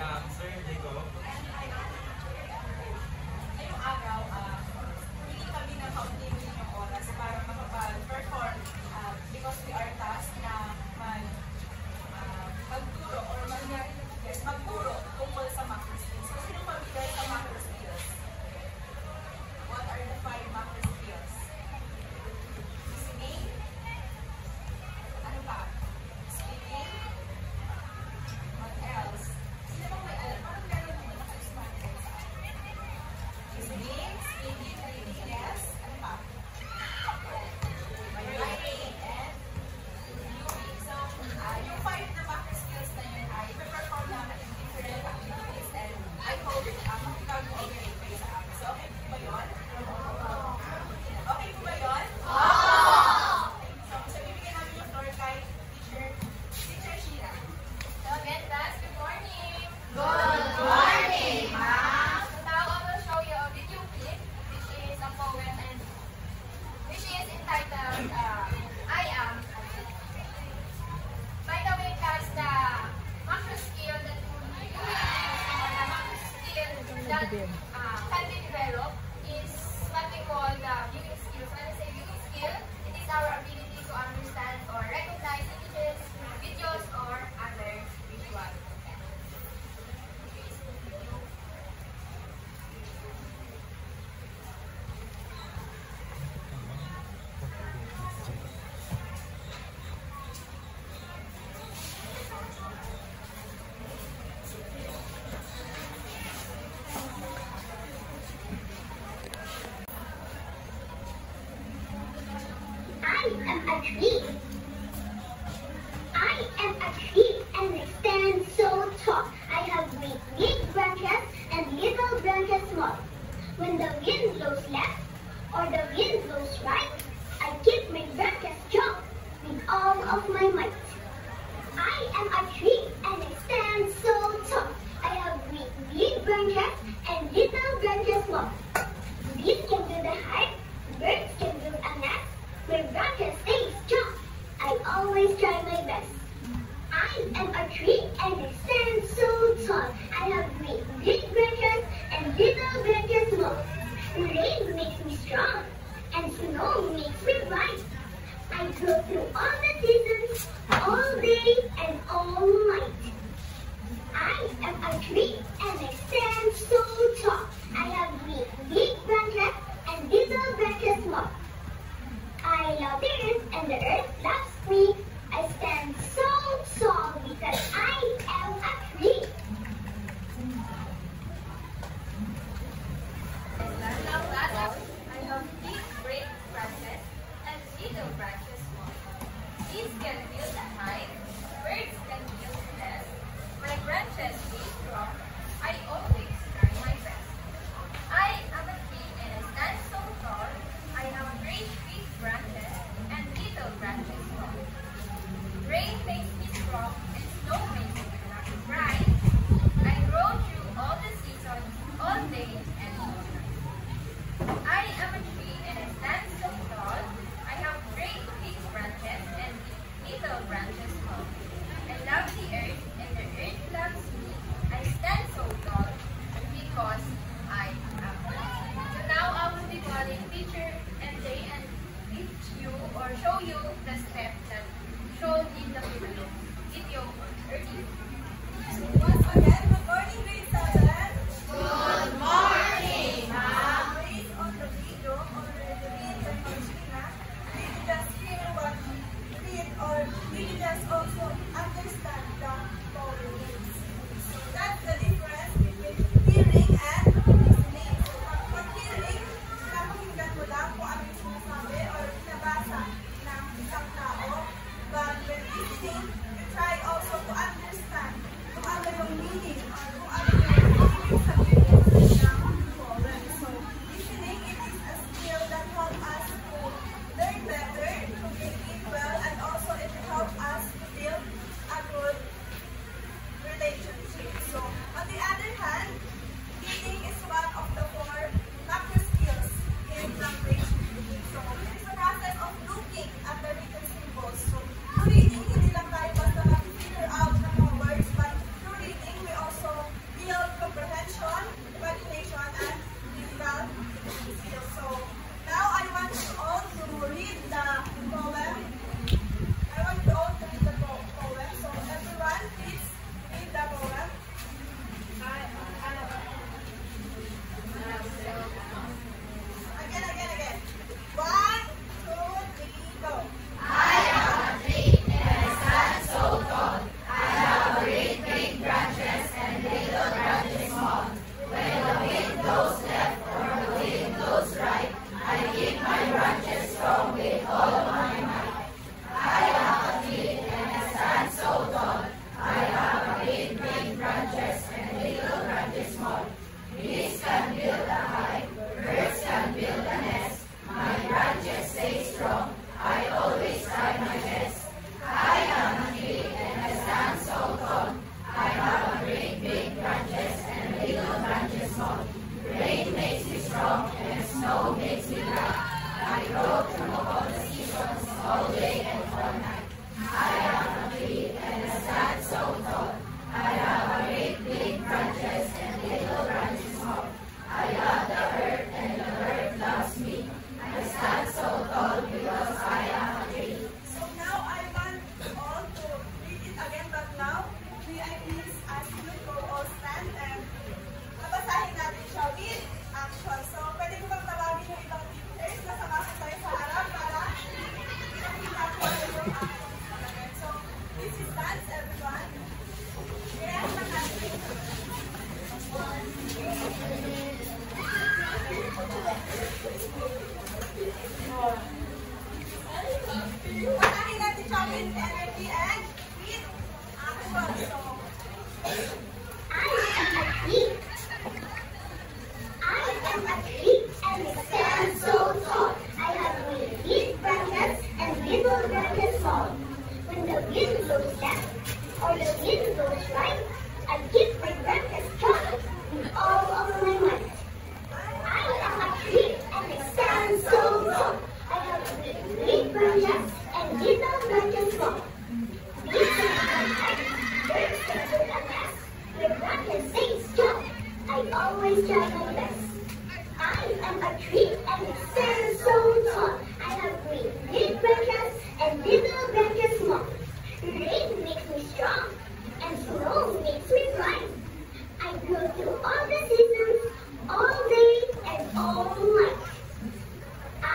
am Sir Diego. Ngayong araw, hindi kami ng kaunting ng oras para makapag-perform because we are tasked na magturo or magturo tungkol sa macro skills. So, sino familiar sa macro skills? What are the 5 macro skills? Listening? Ano pa? Speaking? What else? Sino bang may alam? Parang meron mo naka-expand sa akin. Listening, speaking, reading, yes. Ano pa? Writing and viewing. So, yung 5 na macro skills na yun ay i-perform namin in different activities and I hope makikag-cooperate kayo sa amin. So, okay po ba yun? Okay po ba yun? So, bibigyan namin yung floor kay Teacher Sheila. So again, class, good morning. Good morning, ma'am! So now I will show you a video clip, which is a poem and which is entitled I Am. By the way, class, the macro skill that we will be using or the macro skill that can be developed is what we call the viewing skills. When I say viewing skill, it is our ability to understand or recognize images, videos, or other visual. I am a tree. I am a tree and I stand so tall. I have great big branches and little branches small. When the wind blows left or the wind blows right, I keep my branches strong with all of my might. I am a tree and I stand so tall. I have great big branches and little branches small. Bees can build a hive, birds can build a nest. My branches stay strong after a mess, your branches stay strong. I always try my best. I am a tree and it stands so tall. I have green big branches and little branches small. Rain makes me strong and snow makes me bright. I grow through all the seasons, all day and all night. I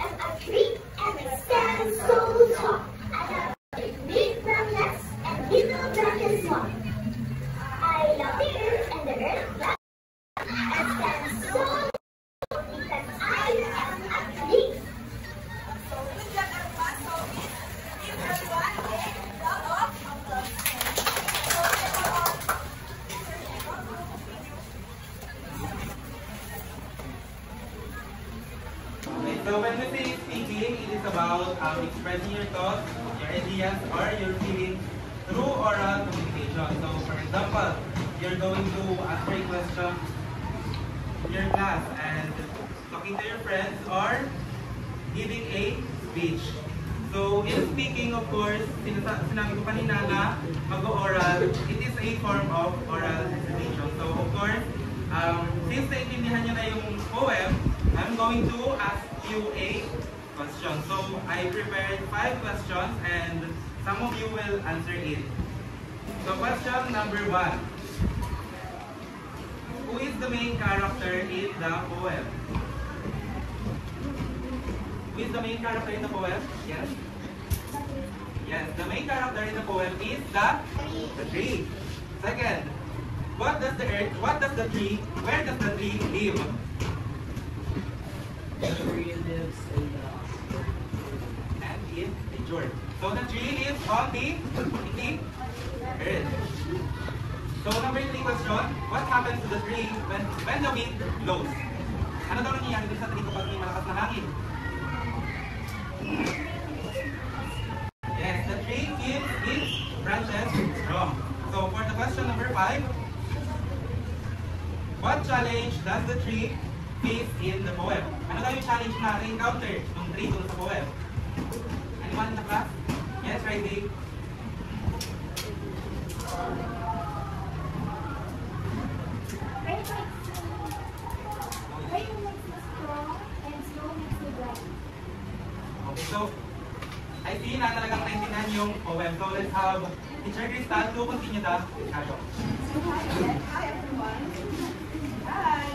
am a tree and I stand so tall. I have big branches and little branches small. I love the earth and the earth loves me. I stand so tall because I am a tree. So, good job everyone. So, give everyone a round of applause. Okay, so when we say speaking, it is about expressing your thoughts, your ideas, or your feelings through oral communication. So, for example, you're going to answer a question in your class and talking to your friends or giving a speech. So, in speaking, of course, sinabi ko kanina na mag-oral, it is a form of oral recitation. So, of course, since naintindihan nyo na yung poem, I'm going to ask you a question. So, I prepared 5 questions and some of you will answer it. So, question number 1. Who is the main character in the poem? Who is the main character in the poem? Yes? Yes, the main character in the poem is the tree. Second, where does the tree live? The tree lives in the And in nature. So the tree lives on the earth. So number 3 question, what happens to the tree when the wind blows? Ano daw nangyayari dun sa tree kapag may malakas na hangin? Yes, the tree keeps its branches strong. So for the question number 5, what challenge does the tree face in the poem? Ano daw yung challenge na encounter ng tree dun sa poem? Anyone in the class? Yes, Riley? Rain makes me strong and snow makes me bright. Okay, so I see na talagang naintindihan yung poem. So let's have Teacher Crystal to continue the discussion. Hi everyone. Hi.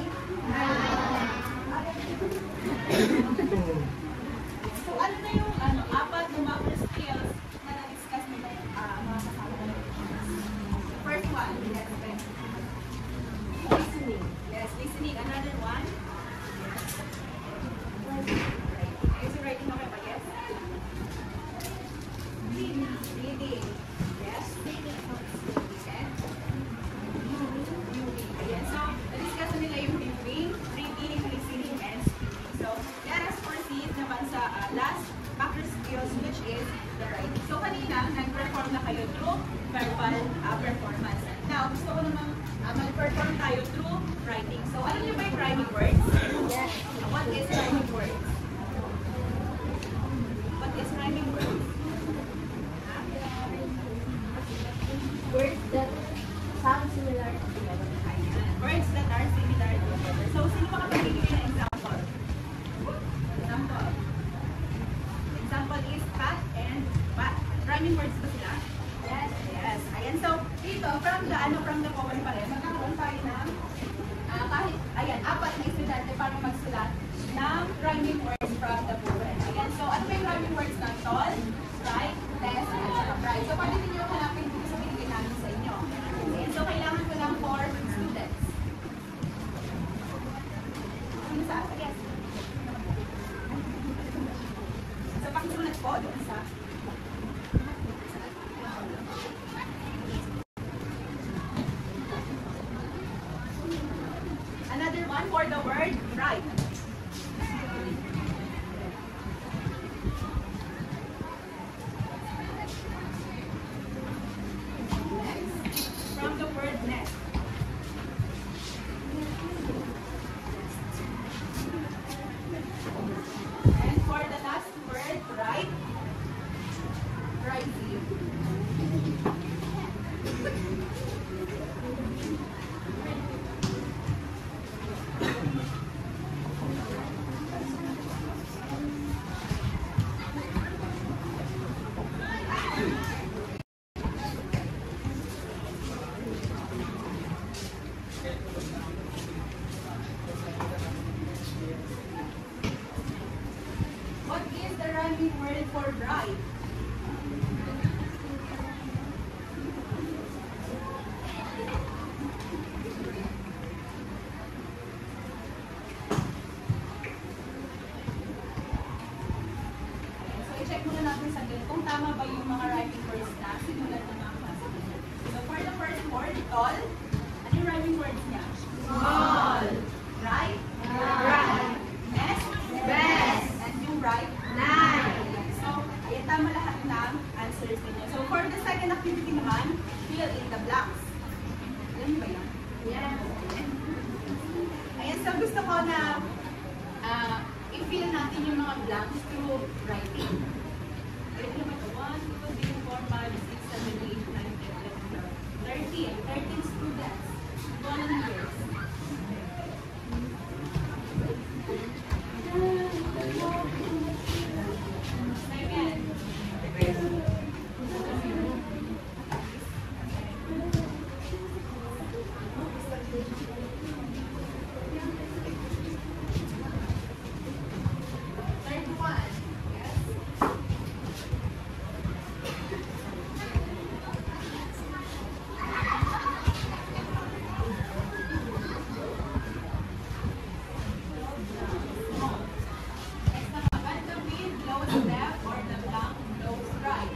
So ano na yung apat na macro skills na na-discuss nila mga kasama na ng First one, yes, listening. Yes, listening. Another one. Is it writing okay ba? Yes. Reading. Yes. And viewing. Ayan. So, na-discuss na nila yung reading, listening, and speaking. So, let us proceed naman sa last macro skills, which is the writing. So, kanina, nag-perform na kayo through verbal performance. Now, gusto ko naman mag-perform tayo through writing. So, alam niyo ba yung rhyming words? Yes. What is rhyming words? What is rhyming words? Words that sound similar to each other. Words that are similar to each other. So, sino makapagbigay ng example? Example. Example is cat and bat. Rhyming words ba sila? Yes. Yes. Ayan. So, dito, from the poem pa rin, magkakaroon tayo ng kahit, apat na estudyante para magsulat ng rhyming words from the poem. Ayan. So, ano ba yung rhyming words na? Tall, bright, test, at saka bright. So, pwede ninyo hanapin dito sa binigay namin sa inyo. Ayan. So, kailangan ko lang 4 students. Ano sa? Yes. So, pakisulat po doon sa another one for the word bright. word tall. Ano yung rhyming words niya? Small. Right? Right. Best? Best. And yung right? Nice. So, ayan tama lahat ng answers ninyo. So, for the second activity naman, fill in the blanks. Alam niyo ba yan? Yes. Ayan, so gusto ko na i-fill natin yung mga blanks through writing. Ready naman ito? 1, 2, 3, 4, 5, 6, 7, 8, 9, 10, 11, 12, 13 students. Volunteers. Second. Third one. Yes. Next naman, when the wind blows left or the blank blows right.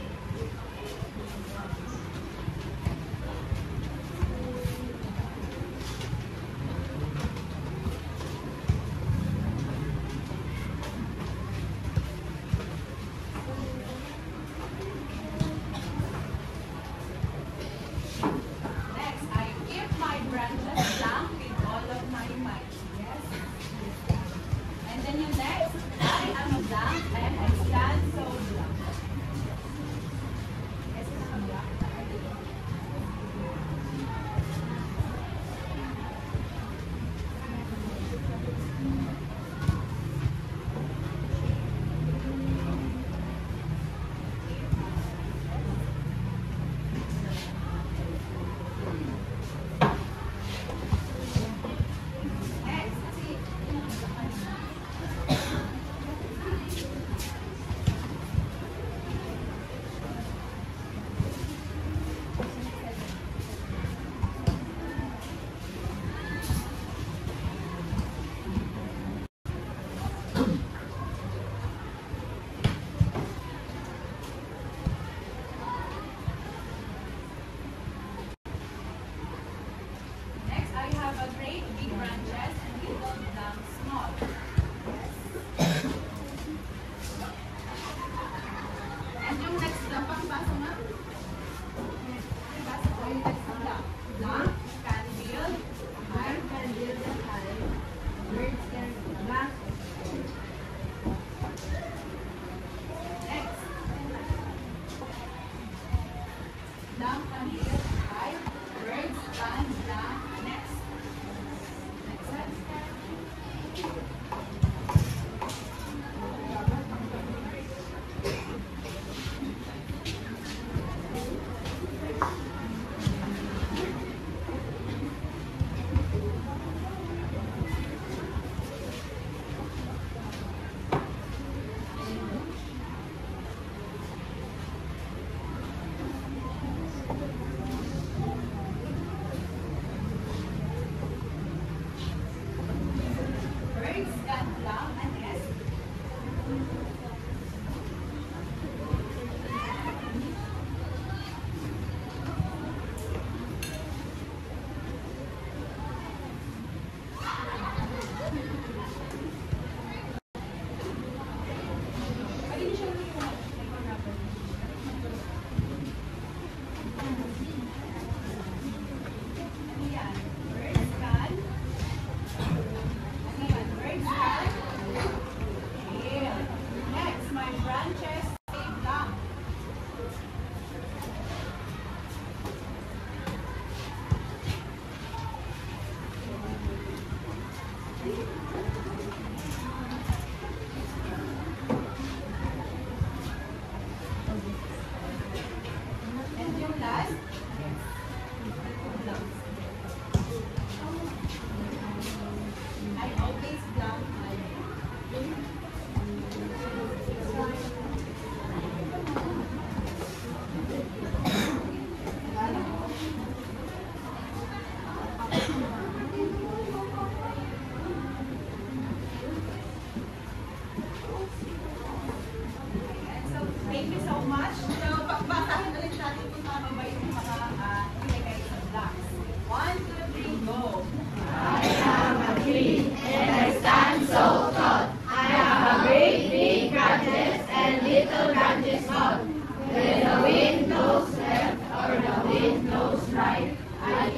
Next, I keep my branches blank with all of my might. Yes. And then yung next, I am a blank and I stand so blank. Yes, I'm a blank. Next, see. Next, I have a great big branches and little blank small. And yung next na pakibasa nga. Pakibasa ko yung next na blank. Blank can build a hive. Can build a hive. Birds can blank. Next. Blank can build a hive. Birds can blank. Next. Next.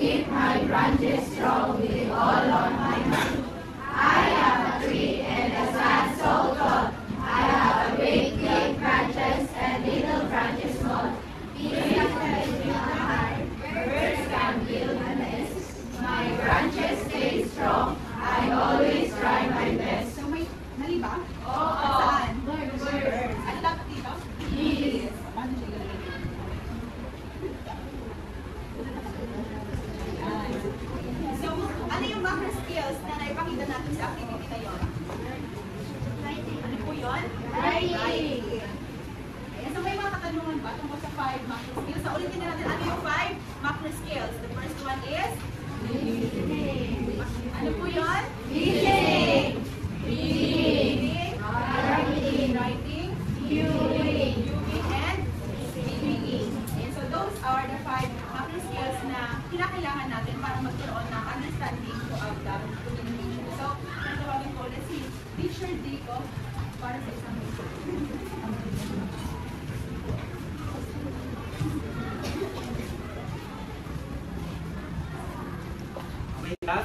keep my branches strong with all of my might. I am a tree and a stand so tall. I have a great big branches and little branches small. Bees can build my heart, birds can build my nest. My branches stay strong. I always try my best. So may mali ba? Oo. Saan? Birds. Ano dapat dito? Bees. Paano siya gagawin? So, ano yung macro skills na naipakita natin sa activity na yun? Ano po yun? Writing. Ayan, so may mga katanungan ba tungkol sa 5 macro skills? So, ulitin na natin, ano yung 5 macro skills? The first one is? Ano po yun? Listening. Reading. Writing. Viewing. Viewing and speaking. And so those are the 5 macro skills na kinakailangan natin para magkaroon ng understanding of the communication. So, natawagin ko ulit si Teacher Dico para sa isang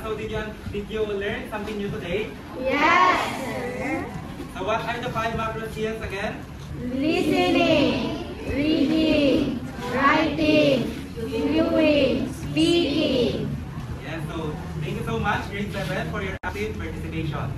So did you learn something new today? Yes. So what are the 5 macro skills again? Listening, reading, writing, viewing, speaking. Yeah, so thank you so much, grade 7, for your active participation.